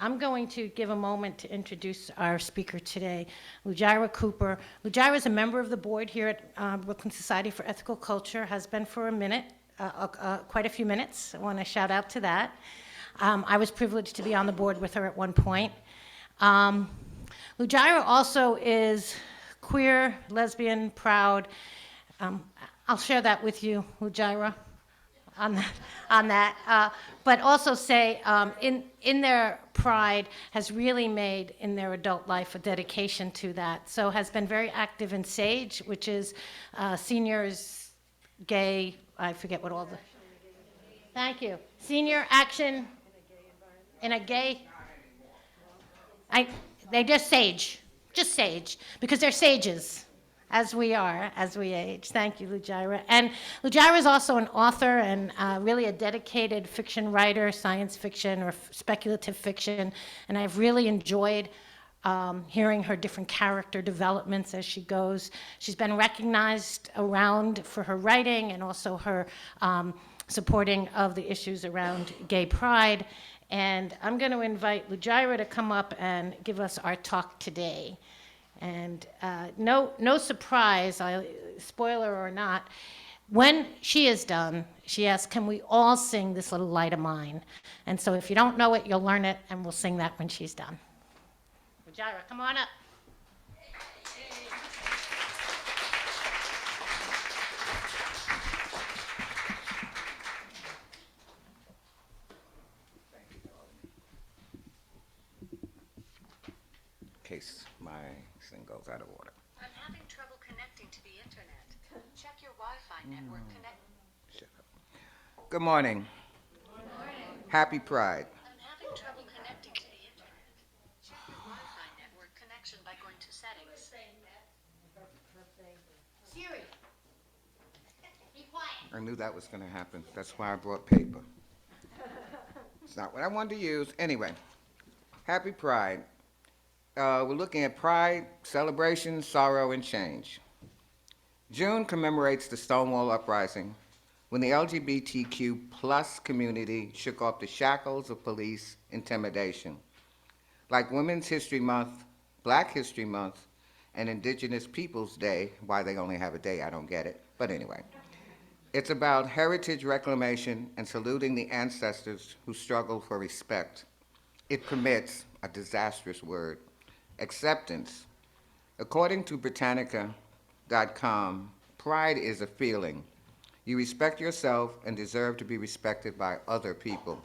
I'm going to give a moment to introduce our speaker today, Lujira Cooper. Lujira is a member of the board here at Brooklyn Society for Ethical Culture, has been for a minute, quite a few minutes. I want to shout out to that. I was privileged to be on the board with her at one point. Lujira also is queer, lesbian, proud. I'll share that with you, Lujira, on that. But also say, in their pride, has really made in their adult life a dedication to that. So has been very active in SAGE, which is seniors, gay, I forget what all the, thank you. Senior action in a gay, they just sage, because they're sages, as we are, as we age. Thank you, Lujira. And Lujira is also an author and really a dedicated fiction writer, science fiction or speculative fiction, and I've really enjoyed hearing her different character developments as she goes. She's been recognized around for her writing and also her supporting of the issues around gay pride. And I'm going to invite Lujira to come up and give us our talk today. And no surprise, spoiler or not, when she is done, she asks, can we all sing This Little Light of Mine? And so if you don't know it, you'll learn it, and we'll sing that when she's done. Lujira, come on up. In case my thing goes out of order. I'm having trouble connecting to the internet. Check your Wi-Fi network connect. Shut up. Good morning. Good morning. Happy Pride. I'm having trouble connecting to the internet. Check your Wi-Fi network connection by going to settings. Siri, be quiet. I knew that was going to happen. That's why I brought paper. It's not what I wanted to use. Anyway, Happy Pride. We're looking at pride, celebration, sorrow, and change. June commemorates the Stonewall Uprising, when the LGBTQ plus community shook off the shackles of police intimidation. Like Women's History Month, Black History Month, and Indigenous Peoples Day, why they only have a day, I don't get it, but anyway. It's about heritage reclamation and saluting the ancestors who struggled for respect. It permits, a disastrous word, acceptance. According to Britannica.com, pride is a feeling. You respect yourself and deserve to be respected by other people.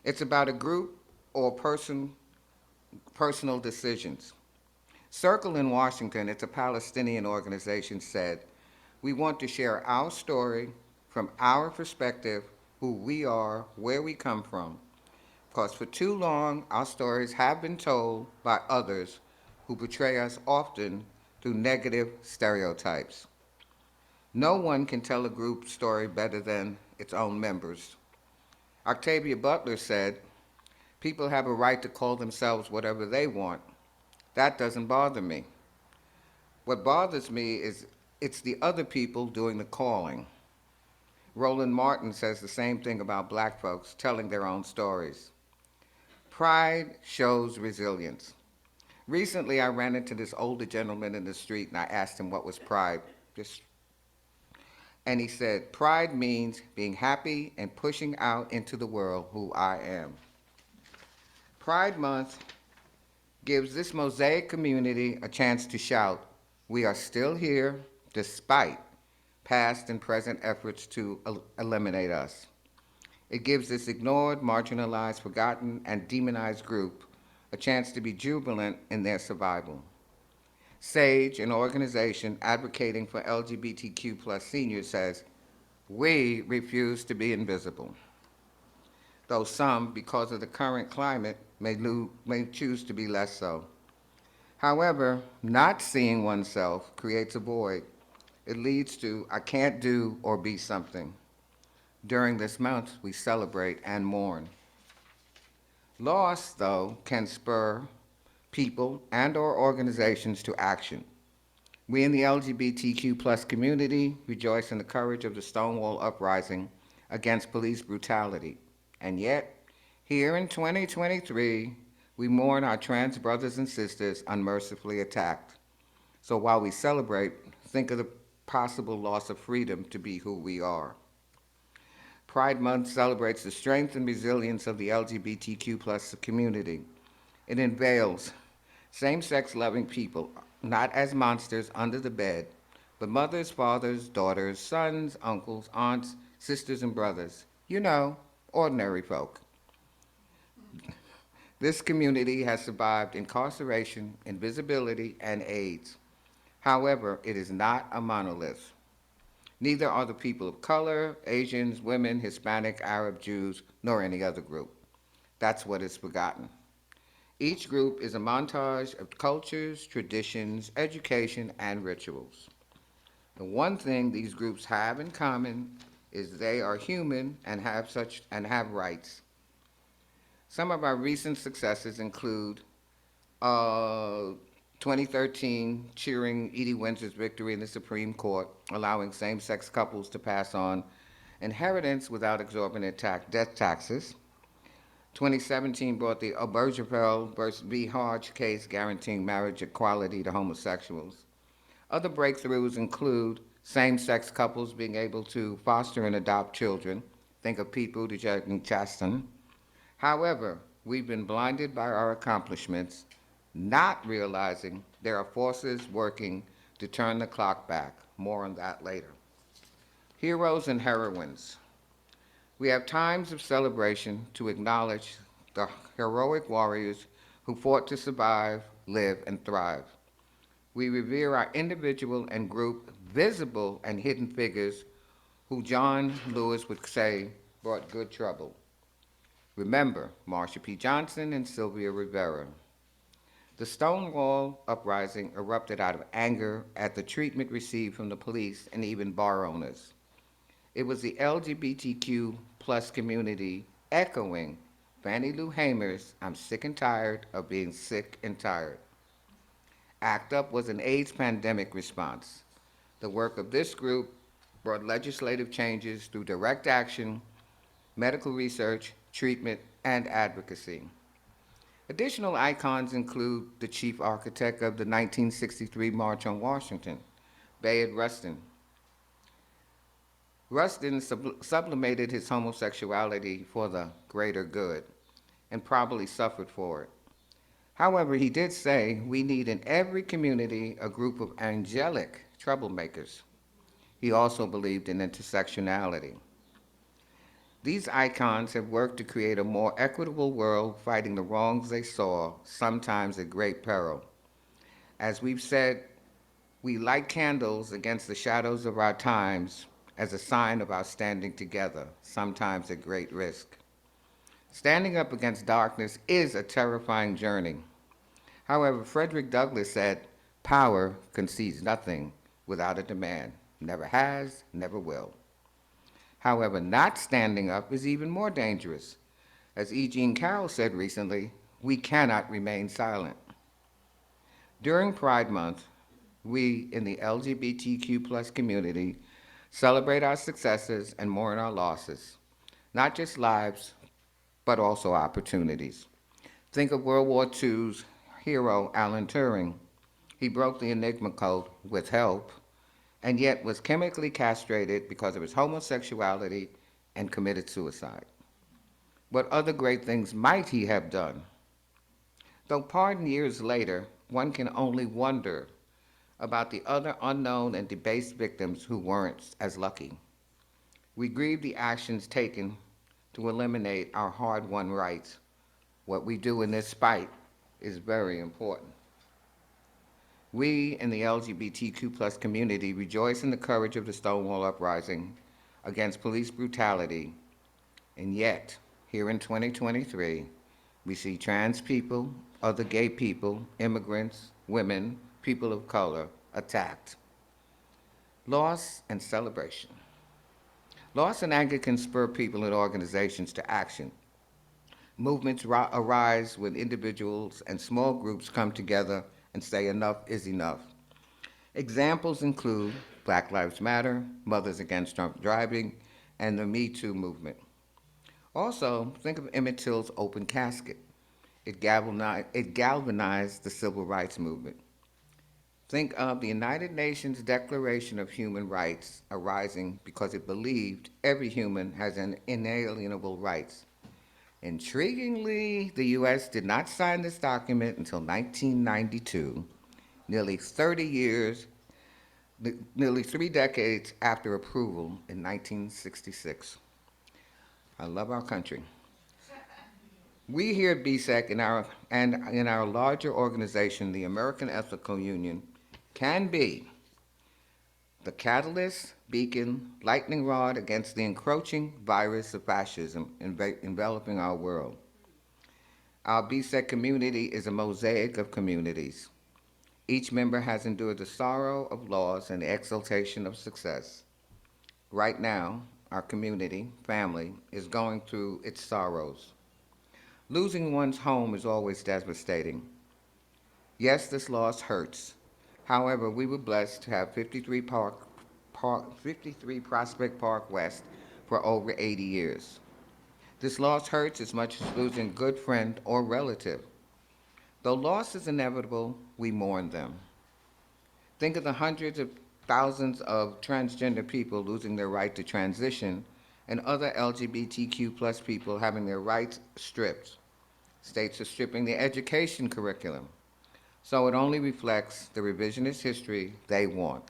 It's about a group or personal decisions. Circle in Washington, it's a Palestinian organization, said, we want to share our story from our perspective, who we are, where we come from. Because for too long, our stories have been told by others who portray us often through negative stereotypes. No one can tell a group story better than its own members. Octavia Butler said, people have a right to call themselves whatever they want. That doesn't bother me. What bothers me is it's the other people doing the calling. Roland Martin says the same thing about Black folks telling their own stories. Pride shows resilience. Recently, I ran into this older gentleman in the street and I asked him what was pride. And he said, pride means being happy and pushing out into the world who I am. Pride Month gives this mosaic community a chance to shout, we are still here despite past and present efforts to eliminate us. It gives this ignored, marginalized, forgotten, and demonized group a chance to be jubilant in their survival. SAGE, an organization advocating for LGBTQ plus seniors, says, we refuse to be invisible. Though some, because of the current climate, may choose to be less so. However, not seeing oneself creates a void. It leads to, I can't do or be something. During this month, we celebrate and mourn. Loss, though, can spur people and/or organizations to action. We in the LGBTQ plus community rejoice in the courage of the Stonewall Uprising against police brutality. And yet, Here in 2023, we mourn our trans brothers and sisters unmercifully attacked. So while we celebrate, think of the possible loss of freedom to be who we are. Pride Month celebrates the strength and resilience of the LGBTQ plus community. It unveils same-sex loving people, not as monsters under the bed, but mothers, fathers, daughters, sons, uncles, aunts, sisters, and brothers. You know, ordinary folk. This community has survived incarceration, invisibility, and AIDS. However, it is not a monolith. Neither are the people of color, Asians, women, Hispanic, Arab, Jews, nor any other group. That's what is forgotten. Each group is a montage of cultures, traditions, education, and rituals. The one thing these groups have in common is they are human and have rights. Some of our recent successes include 2013 cheering Edie Windsor's victory in the Supreme Court, allowing same-sex couples to pass on inheritance without exorbitant death taxes. 2017 brought the Obergefell versus B. Hodge case guaranteeing marriage equality to homosexuals. Other breakthroughs include same-sex couples being able to foster and adopt children. Think of Pete Buttigieg and Chasten. However, we've been blinded by our accomplishments, not realizing there are forces working to turn the clock back. More on that later. Heroes and heroines. We have times of celebration to acknowledge the heroic warriors who fought to survive, live, and thrive. We revere our individual and group visible and hidden figures who John Lewis would say brought good trouble. Remember Marsha P. Johnson and Sylvia Rivera. The Stonewall Uprising erupted out of anger at the treatment received from the police and even bar owners. It was the LGBTQ plus community echoing Fannie Lou Hamer's "I'm sick and tired of being sick and tired." ACT UP was an AIDS pandemic response. The work of this group brought legislative changes through direct action, medical research, treatment, and advocacy. Additional icons include the chief architect of the 1963 March on Washington, Bayard Rustin. Rustin sublimated his homosexuality for the greater good and probably suffered for it. However, he did say we need in every community a group of angelic troublemakers. He also believed in intersectionality. These icons have worked to create a more equitable world, fighting the wrongs they saw, sometimes at great peril. As we've said, we light candles against the shadows of our times as a sign of our standing together, sometimes at great risk. Standing up against darkness is a terrifying journey. However, Frederick Douglass said, "Power concedes nothing without a demand. Never has, never will." However, not standing up is even more dangerous. As E. Jean Carroll said recently, we cannot remain silent. During Pride Month, we in the LGBTQ plus community celebrate our successes and mourn our losses, not just lives, but also opportunities. Think of World War II's hero, Alan Turing. He broke the Enigma code with help, and yet was chemically castrated because of his homosexuality and committed suicide. What other great things might he have done? Though pardoned years later, one can only wonder about the other unknown and debased victims who weren't as lucky. We grieve the actions taken to eliminate our hard-won rights. What we do in this fight is very important. We in the LGBTQ plus community rejoice in the courage of the Stonewall Uprising against police brutality, and yet, here in 2023, we see trans people, other gay people, immigrants, women, people of color attacked. Loss and celebration. Loss and anger can spur people and organizations to action. Movements arise when individuals and small groups come together and say enough is enough. Examples include Black Lives Matter, Mothers Against Drunk Driving, and the Me Too movement. Also, think of Emmett Till's open casket. It galvanized the civil rights movement. Think of the United Nations Declaration of Human Rights arising because it believed every human has an inalienable rights. Intriguingly, the U.S. did not sign this document until 1992, nearly 30 years, nearly 3 decades after approval in 1966. I love our country. We here at BSEC and in our larger organization, the American Ethical Union, can be the catalyst, beacon, lightning rod against the encroaching virus of fascism enveloping our world. Our BSEC community is a mosaic of communities. Each member has endured the sorrow of loss and the exaltation of success. Right now, our community, family, is going through its sorrows. Losing one's home is always devastating. Yes, this loss hurts. However, we were blessed to have 53 Prospect Park West for over 80 years. This loss hurts as much as losing a good friend or relative. Though loss is inevitable, we mourn them. Think of the hundreds of thousands of transgender people losing their right to transition and other LGBTQ plus people having their rights stripped. States are stripping the education curriculum, so it only reflects the revisionist history they want.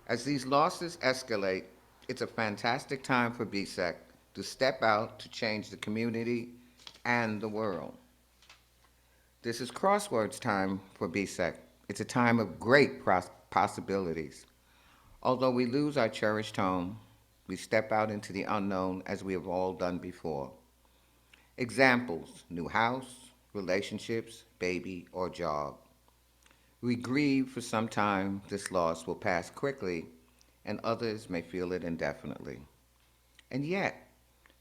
As these losses escalate, it's a fantastic time for BSEC to step out to change the community and the world. This is crosswords time for BSEC. It's a time of great possibilities. Although we lose our cherished home, we step out into the unknown as we have all done before. Examples: new house, relationships, baby, or job. We grieve for some time. This loss will pass quickly, and others may feel it indefinitely. And yet,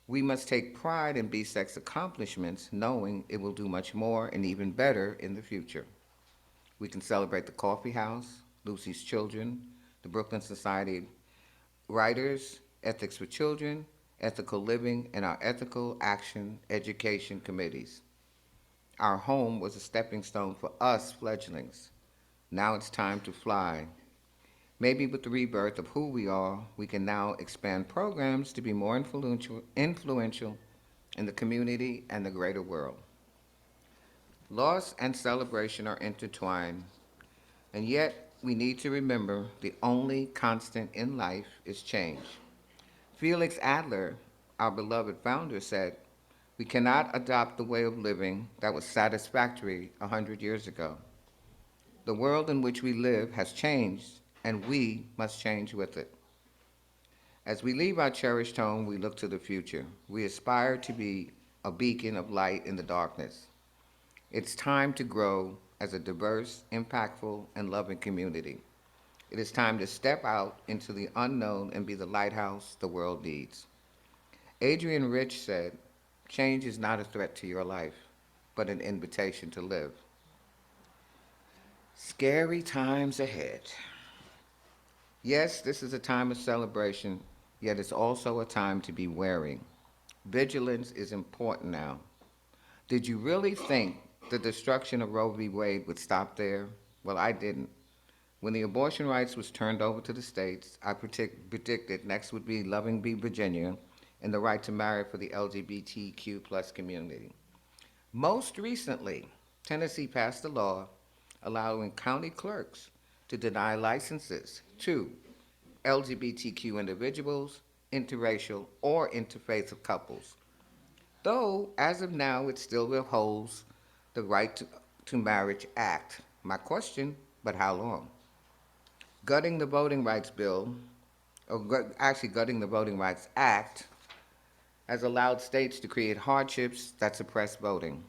we must take pride in BSEC's accomplishments, knowing it will do much more and even better in the future. We can celebrate the Coffee House, Lucy's Children, the Brooklyn Society of Writers, Ethics for Children, Ethical Living, and our Ethical Action Education Committees. Our home was a stepping stone for us fledglings. Now it's time to fly. Maybe with the rebirth of who we are, we can now expand programs to be more influential in the community and the greater world. Loss and celebration are intertwined, and yet we need to remember the only constant in life is change. Felix Adler, our beloved founder, said, "We cannot adopt the way of living that was satisfactory 100 years ago. The world in which we live has changed, and we must change with it." As we leave our cherished home, we look to the future. We aspire to be a beacon of light in the darkness. It's time to grow as a diverse, impactful, and loving community. It is time to step out into the unknown and be the lighthouse the world needs. Adrienne Rich said, "Change is not a threat to your life, but an invitation to live." Scary times ahead. Yes, this is a time of celebration, yet it's also a time to be wary. Vigilance is important now. Did you really think the destruction of Roe v. Wade would stop there? Well, I didn't. When the abortion rights was turned over to the states, I predicted next would be Loving v. Virginia and the right to marry for the LGBTQ plus community. Most recently, Tennessee passed a law allowing county clerks to deny licenses to LGBTQ individuals, interracial, or interfaith couples. Though, as of now, it still withholds the Right to Marriage Act. My question, but how long? Gutting the Voting Rights Bill, actually gutting the Voting Rights Act, has allowed states to create hardships that suppress voting.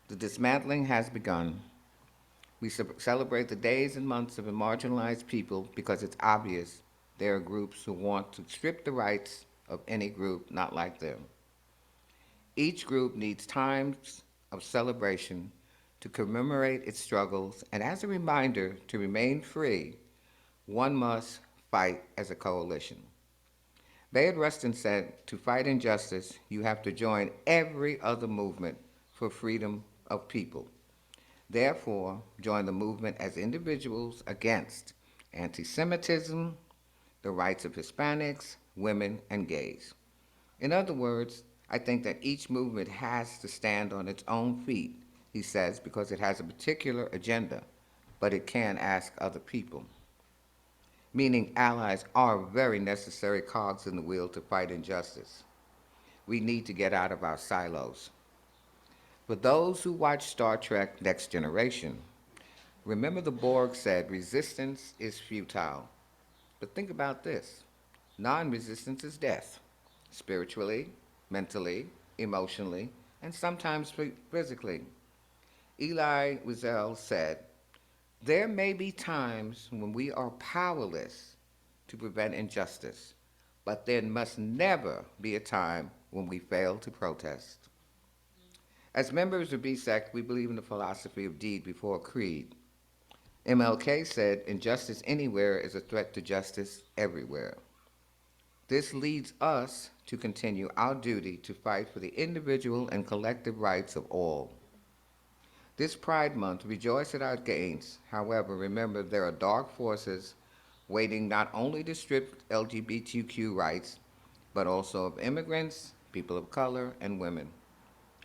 The dismantling has begun. We celebrate the days and months of marginalized people because it's obvious there are groups who want to strip the rights of any group not like them. Each group needs times of celebration to commemorate its struggles, and as a reminder to remain free, one must fight as a coalition. Bayard Rustin said, to fight injustice, you have to join every other movement for freedom of people. Therefore, join the movement as individuals against anti-Semitism, the rights of Hispanics, women, and gays. In other words, I think that each movement has to stand on its own feet, he says, because it has a particular agenda, but it can ask other people. Meaning allies are very necessary cogs in the wheel to fight injustice. We need to get out of our silos. For those who watch Star Trek Next Generation, remember the Borg said resistance is futile. But think about this. Non-resistance is death, spiritually, mentally, emotionally, and sometimes physically. Elie Wiesel said, there may be times when we are powerless to prevent injustice, but there must never be a time when we fail to protest. As members of BSEC, we believe in the philosophy of deed before creed. MLK said, injustice anywhere is a threat to justice everywhere. This leads us to continue our duty to fight for the individual and collective rights of all. This Pride Month, rejoice at our gains. However, remember there are dark forces waiting not only to strip LGBTQ rights, but also of immigrants, people of color, and women.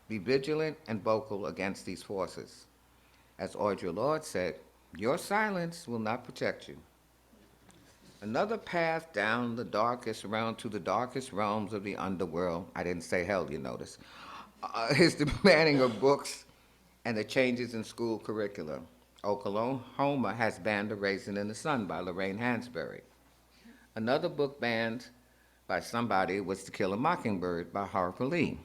Be vigilant and vocal against these forces. As Audre Lorde said, your silence will not protect you. Another path down the darkest realm to the darkest realms of the underworld, I didn't say hell, you notice, is the banning of books and the changes in school curricula. Oklahoma has banned A Raisin in the Sun by Lorraine Hansberry. Another book banned by somebody was To Kill a Mockingbird by Harper Lee.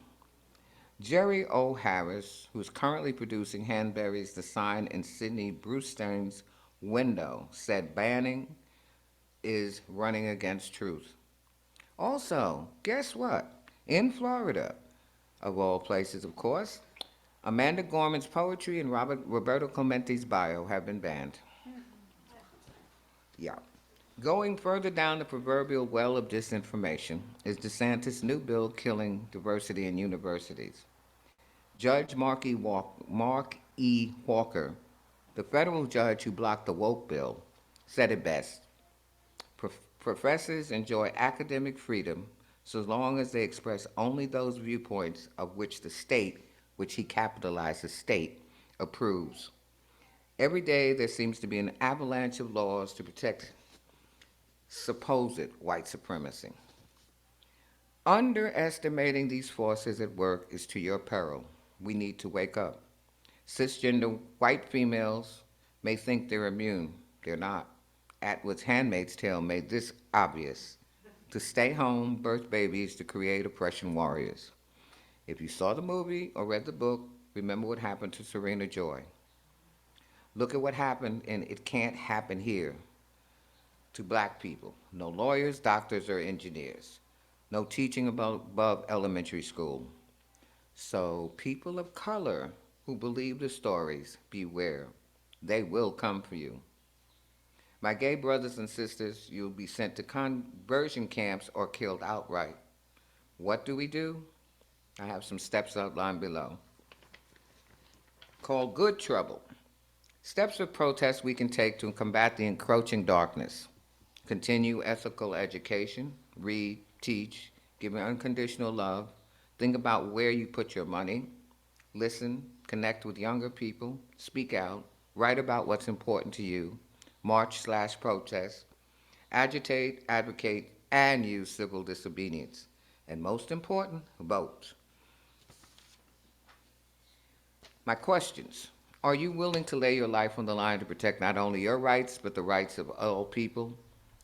Jerry O. Harris, who's currently producing Hansberry's The Sign in Sidney Brewster's Window, said banning is running against truth. Also, guess what? In Florida, of all places, of course, Amanda Gorman's poetry and Roberto Clemente's bio have been banned. Yeah. Going further down the proverbial well of disinformation is DeSantis' new bill killing diversity in universities. Judge Mark E. Walker, the federal judge who blocked the woke bill, said it best. Professors enjoy academic freedom so long as they express only those viewpoints of which the state, which he capitalizes state, approves. Every day there seems to be an avalanche of laws to protect supposed white supremacy. Underestimating these forces at work is to your peril. We need to wake up. Cisgender white females may think they're immune. They're not. Atwood's Handmaid's Tale made this obvious. To stay home, birth babies to create oppression warriors. If you saw the movie or read the book, remember what happened to Serena Joy. Look at what happened in It Can't Happen Here to black people. No lawyers, doctors, or engineers. No teaching above elementary school. So people of color who believe the stories, beware. They will come for you. My gay brothers and sisters, you'll be sent to conversion camps or killed outright. What do? I have some steps outlined below. Called Good Trouble. Steps of protest we can take to combat the encroaching darkness. Continue ethical education, read, teach, give unconditional love, think about where you put your money, listen, connect with younger people, speak out, write about what's important to you, march/protest, agitate, advocate, and use civil disobedience. And most important, vote. My questions. Are you willing to lay your life on the line to protect not only your rights, but the rights of all people?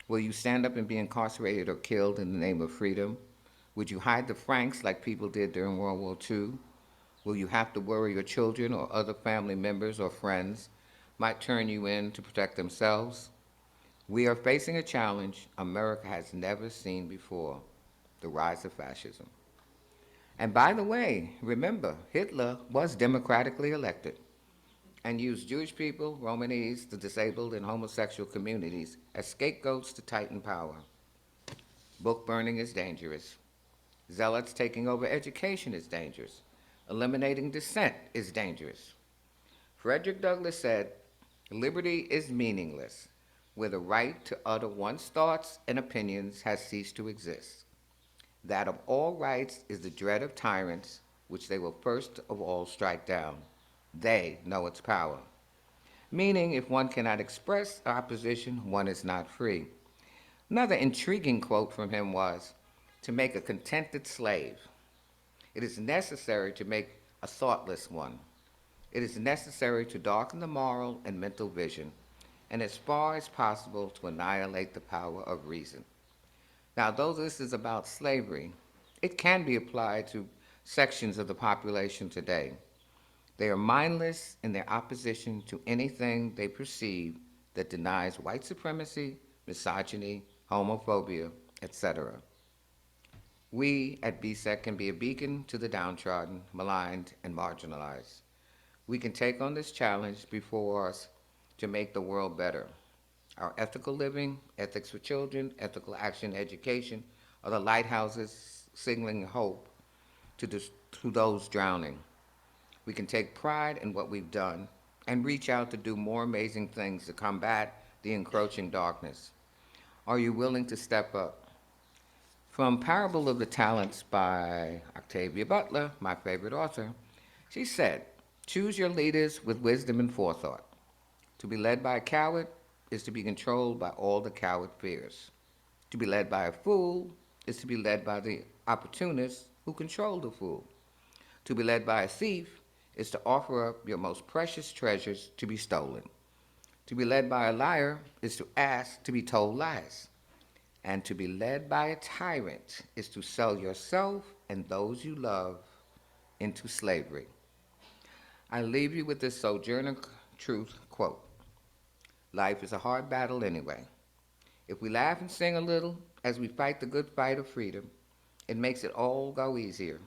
Will you stand up and be incarcerated or killed in the name of freedom? Would you hide the Franks like people did during World War II? Will you have to worry your children or other family members or friends might turn you in to protect themselves? We are facing a challenge America has never seen before, the rise of fascism. And by the way, remember, Hitler was democratically elected and used Jewish people, Romanis, the disabled, and homosexual communities as scapegoats to tighten power. Book burning is dangerous. Zealots taking over education is dangerous. Eliminating dissent is dangerous. Frederick Douglass said, "Liberty is meaningless where the right to utter one's thoughts and opinions has ceased to exist. That of all rights is the dread of tyrants, which they will first of all strike down. They know its power." Meaning, if one cannot express opposition, one is not free. Another intriguing quote from him was, "To make a contented slave, it is necessary to make a thoughtless one. It is necessary to darken the moral and mental vision, and as far as possible to annihilate the power of reason." Now, though this is about slavery, it can be applied to sections of the population today. They are mindless in their opposition to anything they perceive that denies white supremacy, misogyny, homophobia, etc. We at BSEC can be a beacon to the downtrodden, maligned, and marginalized. We can take on this challenge before us to make the world better. Our ethical living, ethics for children, ethical action education are the lighthouses signaling hope to those drowning. We can take pride in what we've done and reach out to do more amazing things to combat the encroaching darkness. Are you willing to step up? From Parable of the Talents by Octavia Butler, my favorite author, she said, "Choose your leaders with wisdom and forethought. To be led by a coward is to be controlled by all the coward fears. To be led by a fool is to be led by the opportunists who control the fool. To be led by a thief is to offer up your most precious treasures to be stolen. To be led by a liar is to ask to be told lies. And to be led by a tyrant is to sell yourself and those you love into slavery." I leave you with this Sojourner Truth quote: "Life is a hard battle anyway. If we laugh and sing a little as we fight the good fight of freedom, it makes it all go easier.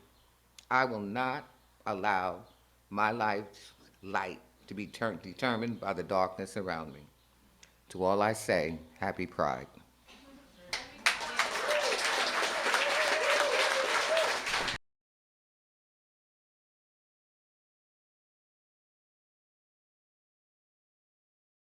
I will not allow my life's light to be determined by the darkness around me. To all I say, happy Pride."